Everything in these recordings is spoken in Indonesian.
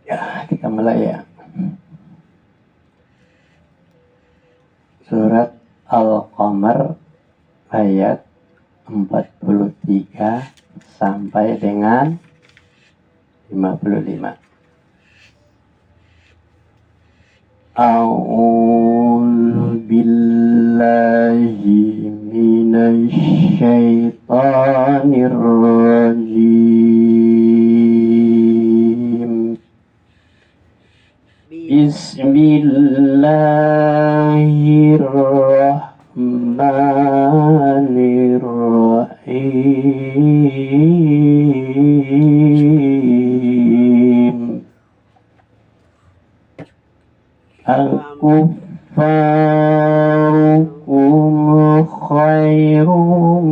Ya, kita mulai ya. Surat Al-Qamar ayat 43 sampai dengan 55. A'udzu billahi minasy syaithanir rajim. Bismillahirrahmanirrahim. Al-kuffarukum khairum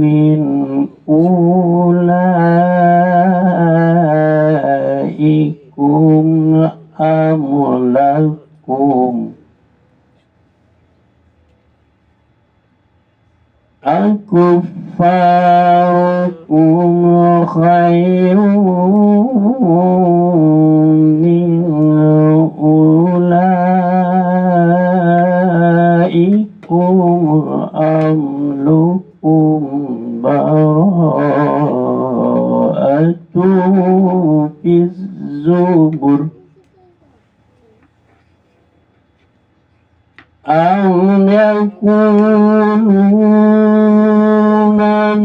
min ulaikum amlakum. Al-kuffarukum khairum min ulaikum amlukum bara'atu fiz zubur. Am yakununa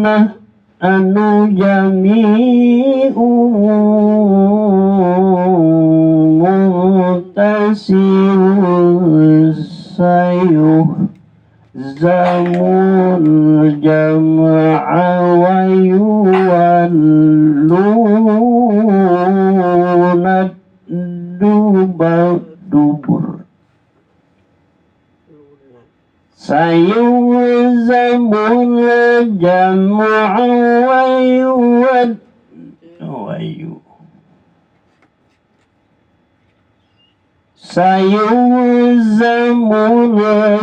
nahnu jami'un muntasirun sayuhzamul jam'a wa yuwalluna dubur. Sayuhzamul jam'a wa sayuhzamul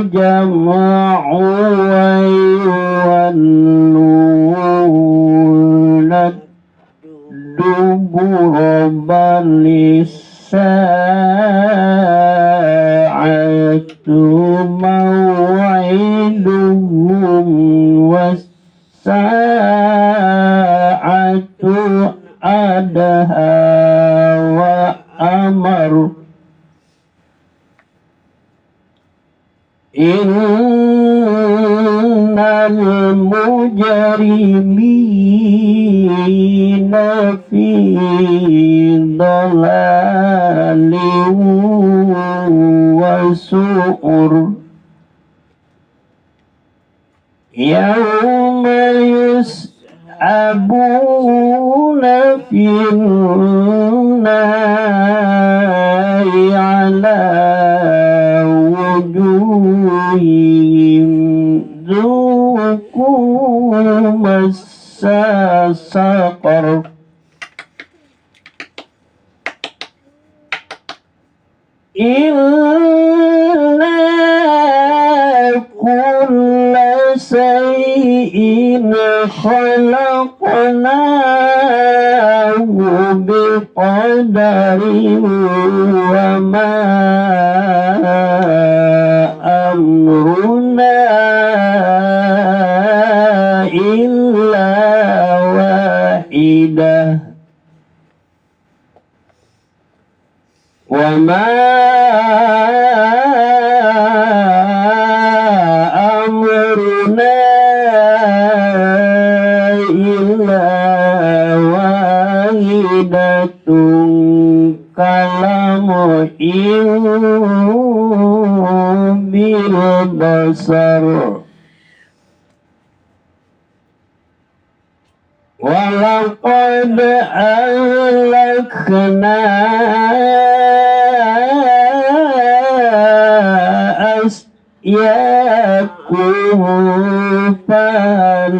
jam'u wa yuwalluna dubur balisa'atu maw'iduhum wassa'atu adha wa amar. Innal mujrimina fi dhalalin wa su'ur. Yawma yus'abuna fin nari ala wujuhihim dhuqu massa saqar. Inna kulla shay'in khalaqnahu biqadarin wa ma amruna illa wahidah wa ma amruna illa wahidatun kalamuhin bil basar. Walaqad ahlakna asyakum fal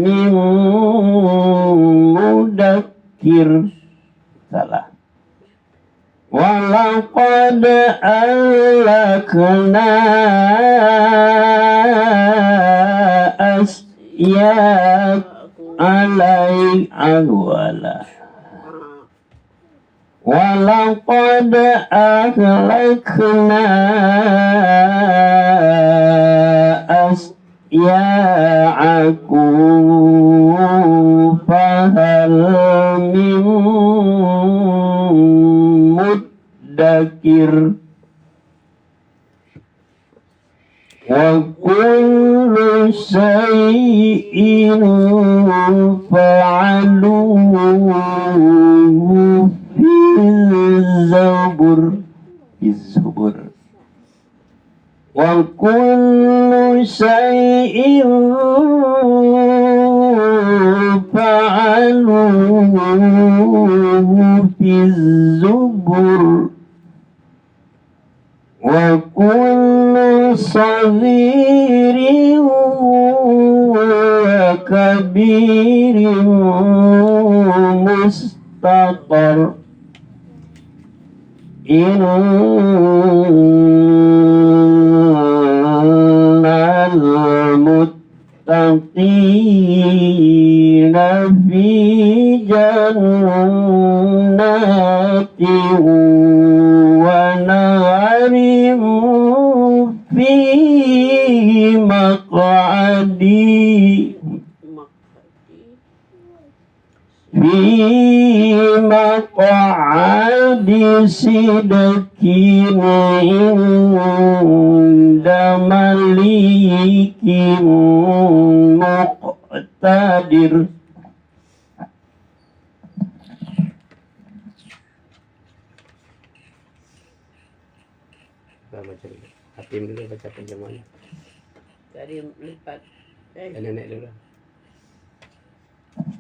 min mudakkir. Salah. walaqad ahlakna asyak alai awala walaqad ahlakna asya'akum fahal min muddakir wa kullu syai'in fa'aluhu Zubur wa kullu syai'in fa'aluhu fi zubur wa kullu saghirin wa kabirin mustaqar innal muttaqina fi jannatin wa naharin fi maq'adi sidqin inda malikin muqtadir. Baca dulu. Hatim dulu baca terjemahannya. Dari lipat. Nenek dulu.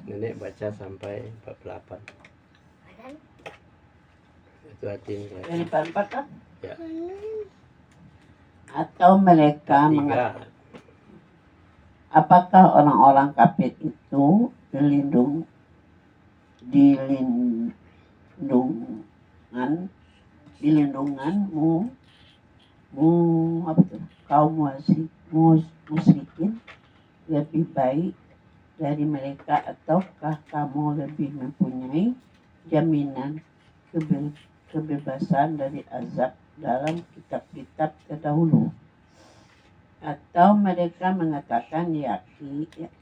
Nenek baca sampai 48. Itu Hatim. Dari 44 kan? Ya. Atau mereka mengatakan, apakah orang-orang kafir itu dilindunganmu kaum musyrikin lebih baik dari mereka, ataukah kamu lebih mempunyai jaminan kebebasan dari azab dalam kitab-kitab terdahulu? Atau mereka mengatakan, ya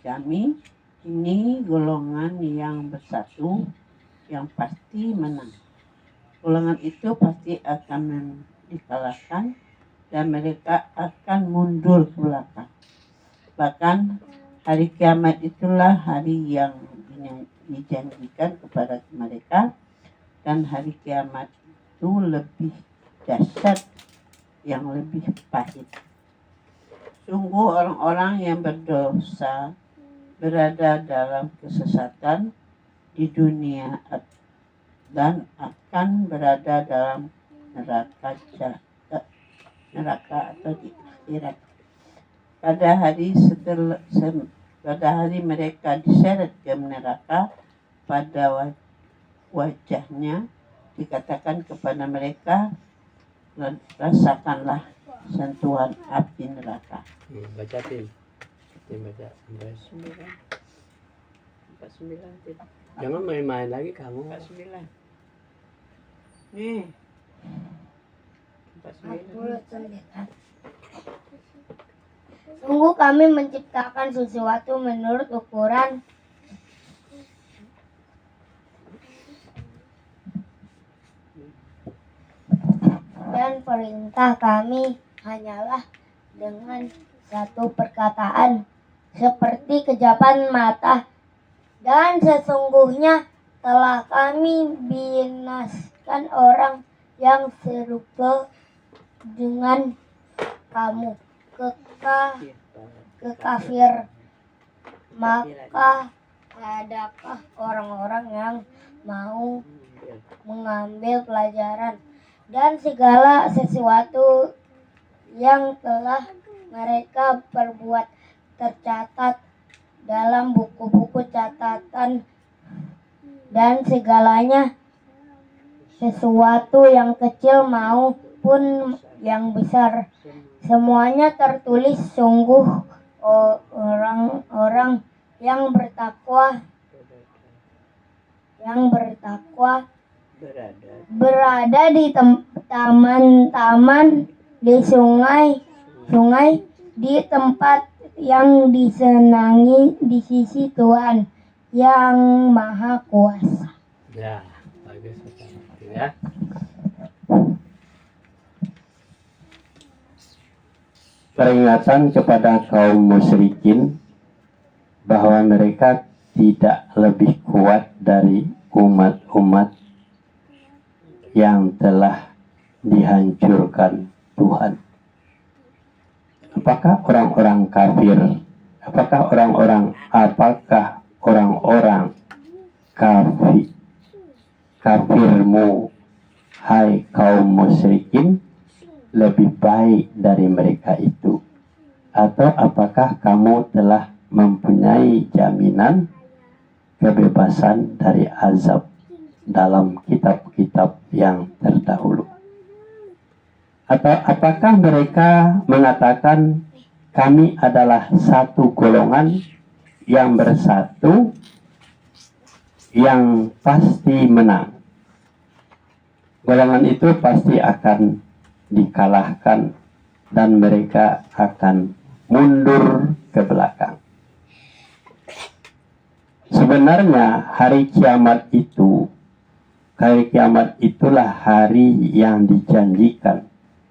kami ini golongan yang bersatu yang pasti menang. Golongan itu pasti akan dikalahkan dan mereka akan mundur ke belakang. Bahkan hari kiamat itulah hari yang dijanjikan kepada mereka, dan hari kiamat itu lebih dahsyat, yang lebih pahit. Sungguh orang-orang yang berdosa berada dalam kesesatan di dunia dan akan berada dalam neraka atau di akhirat. Pada hari mereka diseret ke neraka, pada wajahnya dikatakan kepada mereka, rasakanlah sentuhan api neraka. Baca Tim. Tim baca sampai 49. Jangan main-main lagi kamu. 49. Nih. 49. Sungguh kami menciptakan sesuatu menurut ukuran dan perintah kami hanyalah dengan satu perkataan, seperti kejapan mata, dan sesungguhnya telah kami binaskan orang yang serupa dengan kamu, kekafir. Maka adakah orang-orang yang mau mengambil pelajaran dan segala sesuatu yang telah mereka perbuat tercatat dalam buku-buku catatan, dan segalanya sesuatu yang kecil maupun yang besar. Semuanya tertulis, sungguh orang-orang yang bertakwa berada di taman-taman, di sungai, di tempat yang disenangi di sisi Tuhan yang Maha Kuasa. Ya, bagus Bapak. Ya. Peringatan kepada kaum musyrikin bahwa mereka tidak lebih kuat dari umat-umat yang telah dihancurkan Tuhan. Apakah orang-orang kafir? Apakah orang-orang kafirmu, hai kaum musyrikin, lebih baik dari mereka itu? Atau apakah kamu telah mempunyai jaminan kebebasan dari azab dalam kitab-kitab yang terdahulu? Atau apakah mereka mengatakan kami adalah satu golongan yang bersatu, yang pasti menang? Golongan itu pasti akan dikalahkan dan mereka akan mundur ke belakang. Sebenarnya hari kiamat itulah hari yang dijanjikan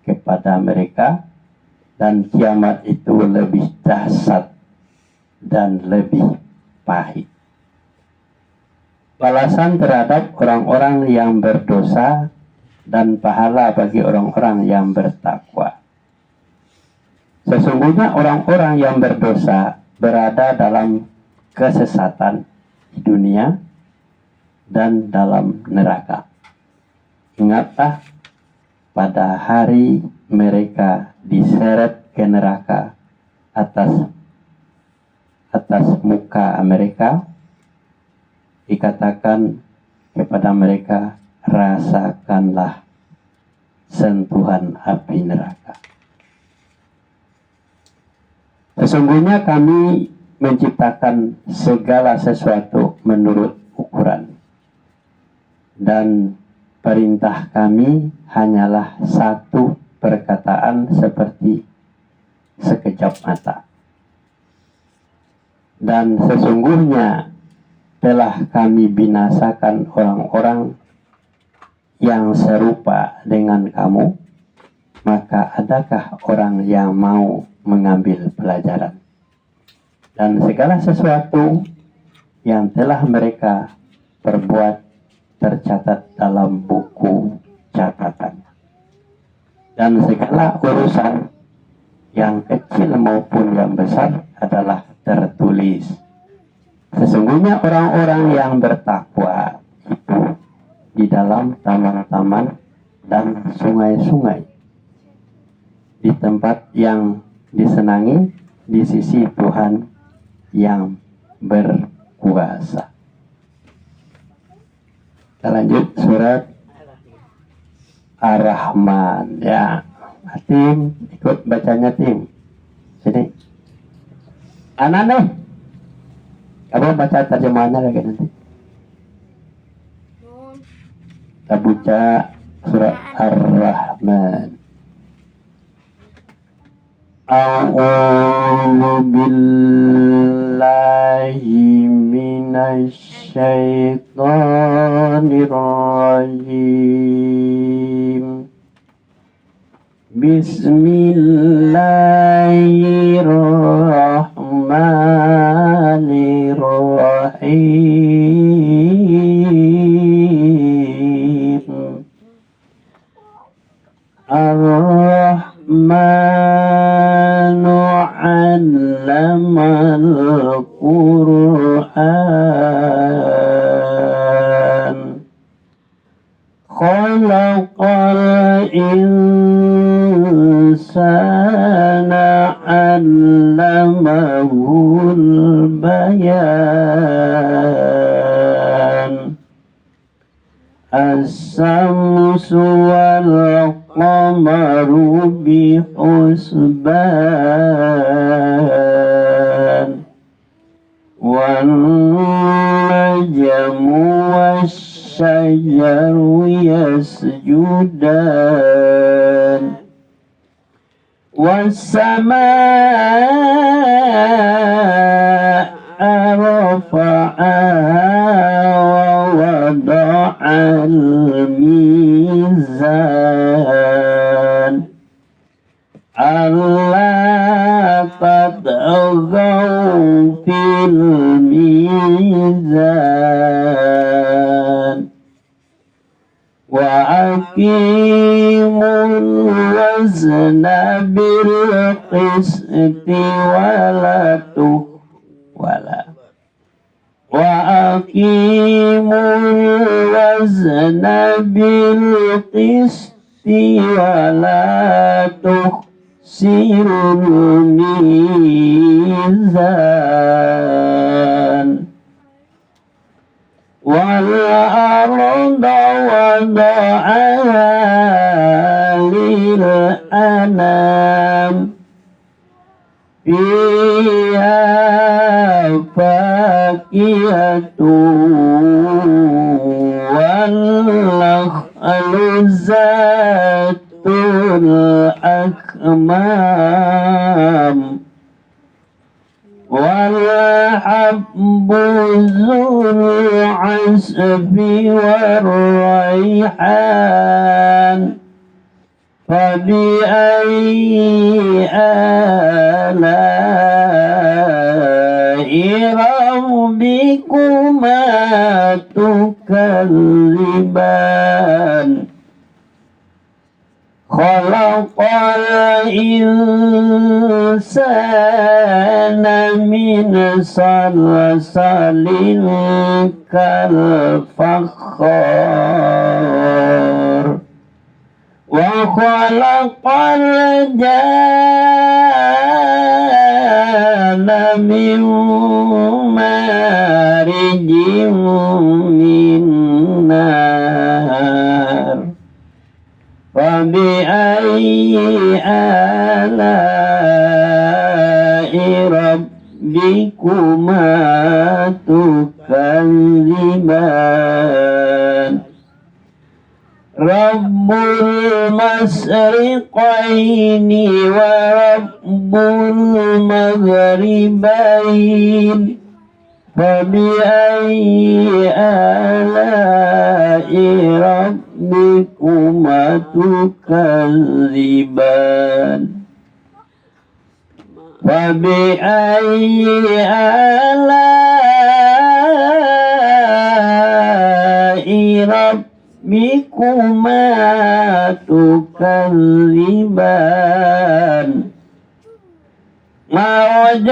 kepada mereka, dan kiamat itu lebih dahsyat dan lebih pahit. Balasan terhadap orang-orang yang berdosa dan pahala bagi orang-orang yang bertakwa. Sesungguhnya orang-orang yang berdosa berada dalam kesesatan di dunia dan dalam neraka. Ingatlah pada hari mereka diseret ke neraka atas muka mereka, dikatakan kepada mereka, rasakanlah sentuhan api neraka. Sesungguhnya kami menciptakan segala sesuatu menurut ukuran, dan perintah kami hanyalah satu perkataan seperti sekejap mata. Dan sesungguhnya telah kami binasakan orang-orang yang serupa dengan kamu, maka adakah orang yang mau mengambil pelajaran? Dan segala sesuatu yang telah mereka perbuat tercatat dalam buku catatan. Dan segala urusan yang kecil maupun yang besar adalah tertulis. Sesungguhnya orang-orang yang bertakwa itu di dalam taman-taman dan sungai-sungai, di tempat yang disenangi di sisi Tuhan yang berkuasa. Kita lanjut surat Ar-Rahman, ya. Tim, ikut bacanya Tim. Sini. Anak nih, kamu baca terjemahannya lagi nanti. Kita baca surat Ar-Rahman. A'udzu billahi minasy syaithanir rajim. Bismillahirrahmanirrahim. Ar-Rahmanu 'allamal Qur'an. Khalaqal insana 'allamahul bayan. الشمس والقمر بحسبان والنجم والشجر يسجدان والسماء رفعها ووضع الميزان ألا تطغوا في الميزان وأقيموا الوزن بالقسط وأقيموا الوزن بالقسط ولا تخسروا الميزان والأرض وضعها للأنام فيها فاكهة والنخل ذات الأكمام والحب ذو العصف والريحان فبأي آلاء ربكما تكذبان خلق الإنسان من صلصال كالفخار وخلق الجان من مارج من نار فبأي آلاء ربكما تكذبان رب المشرقين ورب المغربين فبأي آلاء ربكما تكذبان فبأي آلاء ربكما تكذبان مرج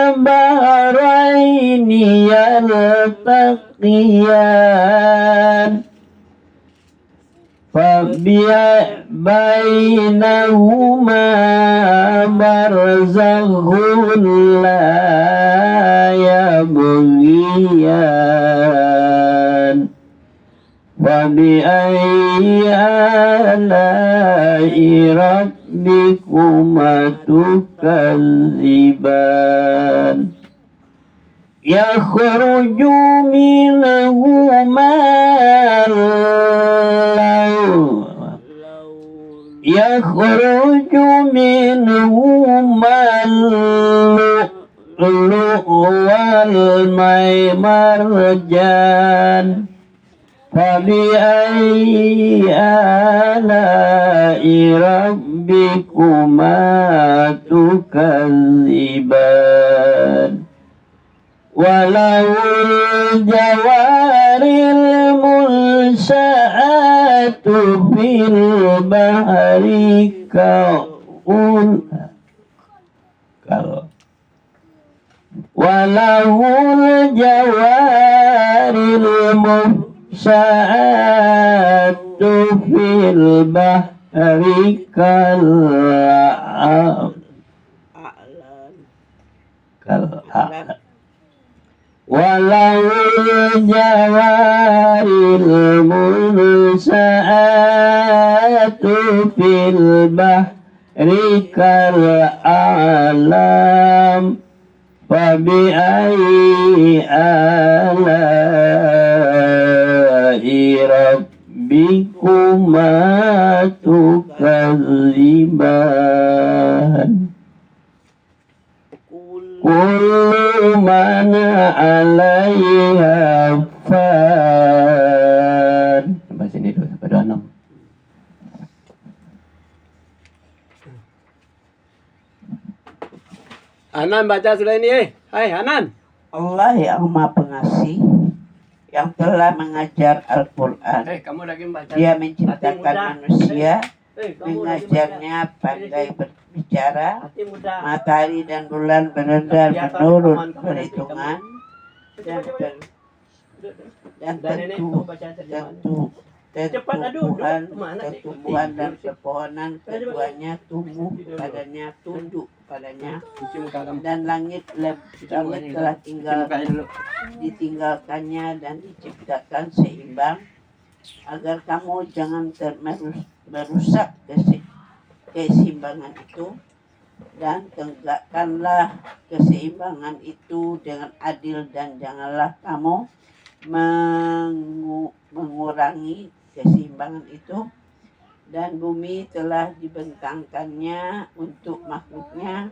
البحرين يلتقيان فبينهما برزخ لا يبغيان فبأي آلاء ربكما تكذبان يخرج منهما اللؤلؤ والمرجان فبأي آلاء ربكما تكذبان وله الجوار المنشآت في البحر وله الجوار المنشآت في البحر كالأعلام walau jawaril munsa'atu fil bahri kal alam fabi ayyi ala'i rabbikuma tukadziban kullu man 'alaiha fan. Sampai sini dulu, sampai 26. Hanan baca sudah ini. Hai Hanan. Allah yang Maha Pengasih yang telah mengajar Al-Quran. Kamu lagi baca. Dia menciptakan manusia, Kamu lagi mengajarnya pandai berbicara. Hati muda. Matahari dan bulan beredar menurut perhitungan dan tumbuhan dan pepohonan keduanya tumbuh padanya, tunduk padanya, dan langit telah ditinggalkannya dan diciptakan seimbang agar kamu jangan merusak keseimbangan itu, dan tegakkanlah keseimbangan itu dengan adil, dan janganlah kamu mengurangi keseimbangan itu. Dan bumi telah dibentangkannya untuk makhluknya,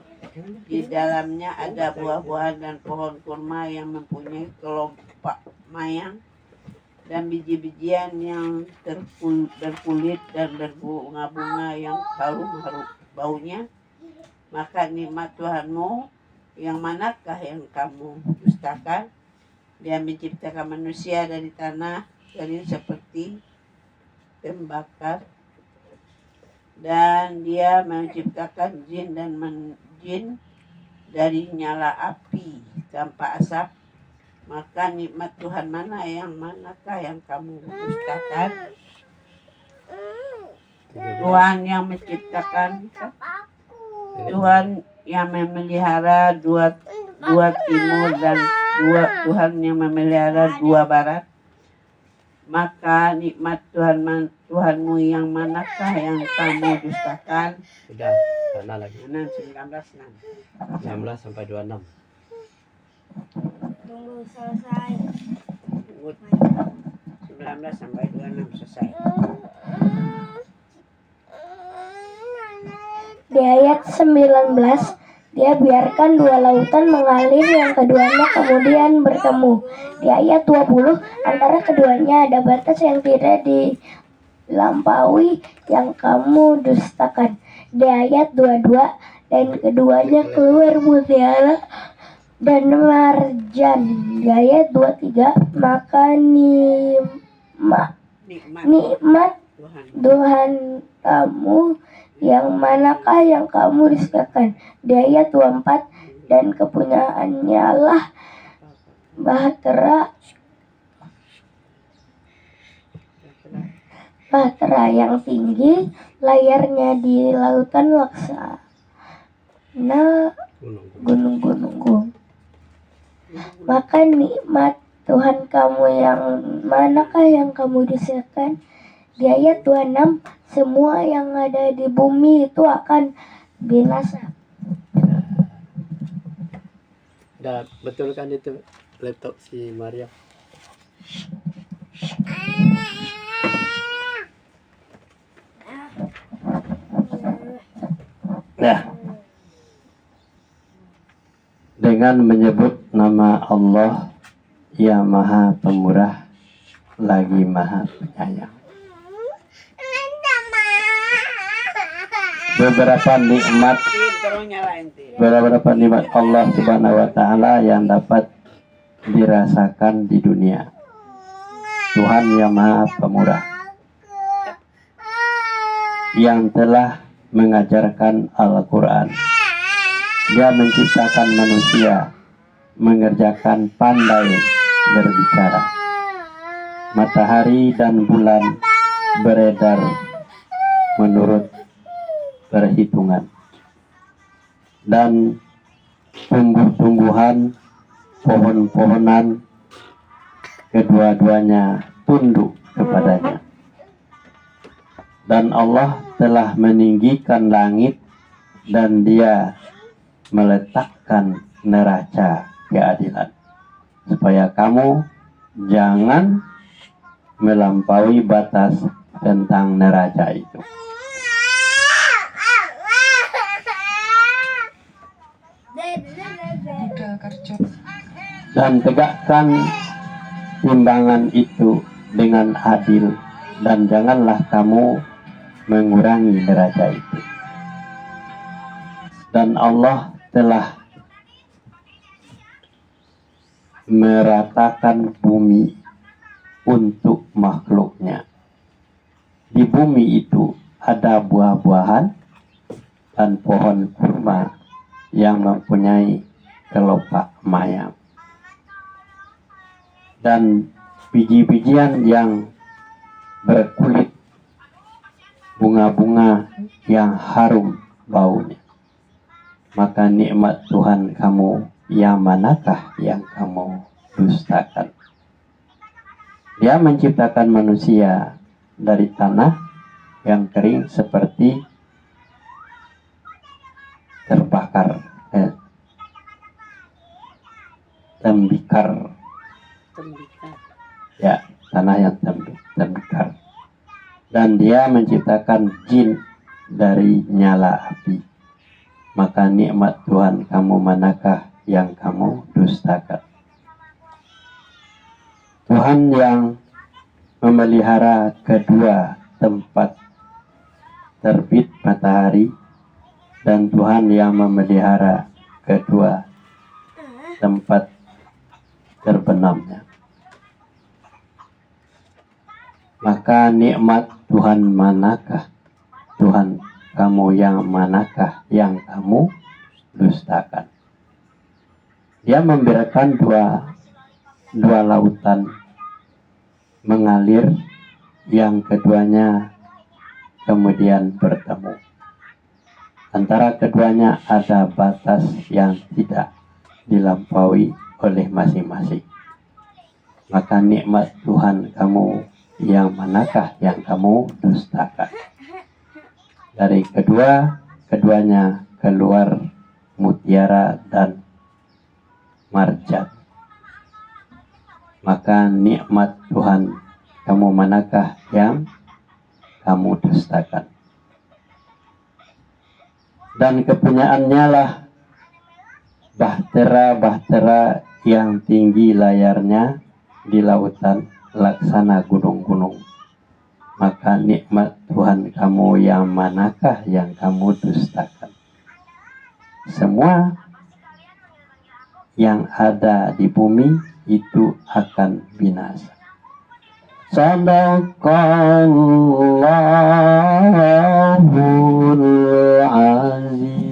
di dalamnya ada buah-buahan dan pohon kurma yang mempunyai kelopak mayang dan biji-bijian yang berkulit dan berbunga-bunga yang harum baunya. Maka nikmat Tuhanmu yang manakah yang kamu dustakan? Dia menciptakan manusia dari tanah, dari seperti tembakar, dan dia menciptakan jin dari nyala api tanpa asap. Maka nikmat Tuhan manakah yang kamu dustakan? Tuhan yang menciptakan, Tuhan yang memelihara dua timur dan Tuhan yang memelihara dua barat. Maka nikmat Tuhanmu yang manakah yang kamu dustakan? Sudah, sana lagi. 19 16 sampai 26. Tunggu selesai. 19 sampai 26 selesai. Di ayat 19, dia biarkan dua lautan mengalir, yang keduanya kemudian bertemu. Di ayat 20, antara keduanya ada batas yang tidak dilampaui, yang kamu dustakan. Di ayat 22, dan keduanya keluar mutiara dan marjan. Di ayat 23, maka nikmat Tuhan kamu yang manakah yang kamu dustakan. Di ayat 24, dan kepunyaannya lah bahtera yang tinggi, layarnya di lautan laksana gunung-gunung. Maka nikmat Tuhan kamu yang manakah yang kamu dustakan. Di ayat 26, semua yang ada di bumi itu akan binasa. Udah betul kan itu laptop si Maria? Nah, dengan menyebut nama Allah yang Maha Pemurah lagi Maha Penyayang, beberapa nikmat Allah Subhanahu wa Ta'ala yang dapat dirasakan di dunia. Tuhan yang Maha Pemurah yang telah mengajarkan Al-Quran. Dia menciptakan manusia, mengerjakan pandai berbicara. Matahari dan bulan beredar menurut perhitungan, dan tumbuh-tumbuhan pohon-pohonan kedua-duanya tunduk kepadanya. Dan Allah telah meninggikan langit dan Dia meletakkan neraca keadilan supaya kamu jangan melampaui batas tentang neraca itu. Dan tegakkan timbangan itu dengan adil, dan janganlah kamu mengurangi neraca itu. Dan Allah telah meratakan bumi untuk makhluknya. Di bumi itu ada buah-buahan dan pohon kurma yang mempunyai kelopak mayang, dan biji-bijian yang berkulit, bunga-bunga yang harum baunya. Maka nikmat Tuhan kamu yang manakah yang kamu dustakan? Dia menciptakan manusia dari tanah yang kering seperti terbakar, tembikar. Ya, tanah yang tembikar. Dan Dia menciptakan jin dari nyala api. Maka nikmat Tuhan kamu manakah yang kamu dustakan? Tuhan yang memelihara kedua tempat terbit matahari, dan Tuhan yang memelihara kedua tempat terbenamnya. Maka nikmat Tuhan manakah? Tuhan kamu yang manakah yang kamu dustakan? Dia membiarkan dua lautan mengalir, yang keduanya kemudian bertemu. Antara keduanya ada batas yang tidak dilampaui oleh masing-masing. Maka nikmat Tuhan kamu yang manakah yang kamu dustakan? Dari keduanya keluar mutiara dan marjan. Maka nikmat Tuhan kamu manakah yang kamu dustakan? Dan kepunyaannya lah bahtera-bahtera yang tinggi layarnya di lautan laksana gunung-gunung. Maka nikmat Tuhan kamu yang manakah yang kamu dustakan? Semua yang ada di bumi itu akan binasa. Sadaqallahul azim.